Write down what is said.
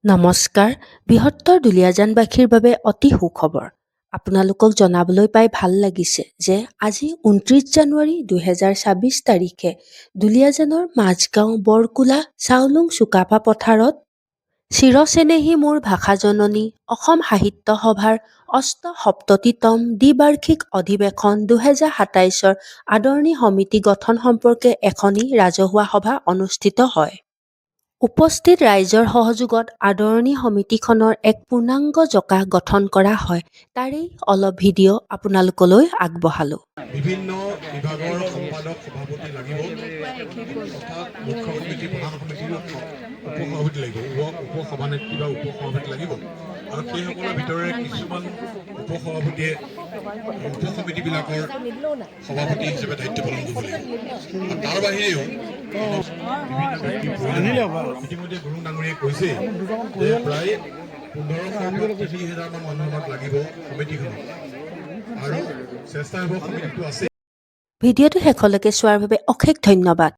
নমস্কাৰ, বৃহত্তৰ দুলীয়াজানবাসীৰ বাবে অতি সুখবৰ। আপোনালোকক জনাবলৈ পাই ভাল লাগিছে যে আজি ২৯ জানুৱাৰী ২০২৬ তাৰিখে দুলীয়াজানৰ মাজগাঁও বৰকুলা চাওলুং চুকাফা পথাৰত চিৰচেনেহী মোৰ ভাষা জননী অসম সাহিত্য সভাৰ অষ্টসপ্ততিতম দ্বিবাৰ্ষিক অধিৱেশন ২০২৭ৰ আদৰণি সমিতি গঠন সম্পৰ্কে এখনি ৰাজহুৱা সভা অনুষ্ঠিত হয়। উপস্থিত ৰাইজৰ সহযোগত আদৰণি সমিতিখনৰ এক পূৰ্ণাংগ জকা গঠন কৰা হয়। তাৰেই অলপ ভিডিঅ' আপোনালোকলৈ আগবঢ়ালোঁ। বিভিন্ন বিভাগৰ সম্পাদক সভাপতি লাগিব, অৰ্থাৎ মুখ্য সমিতি প্ৰধান সমিতিৰ উপসভাপতি লাগিব, উপসভানেত্ৰী বা উপসভাপতি লাগিব আৰু সেইসকলৰ ভিতৰে কিছুমান উপসভাপতিয়ে উপসমিতিবিলাকৰ সভাপতি হিচাপে দায়িত্ব পালন কৰিব লাগিব। আৰু তাৰ বাহিৰেও ইতিমধ্যে গুৰুং ডাঙৰীয়াই কৈছে যে প্ৰায় ১৫০০-৩০,০০০ মান মানুহ আমাক লাগিব সমিতিখনত আৰু চেষ্টা হ'ব সমিতিটো আছে। ভিডিঅ'টো শেষলৈকে চোৱাৰ বাবে অশেষ ধন্যবাদ।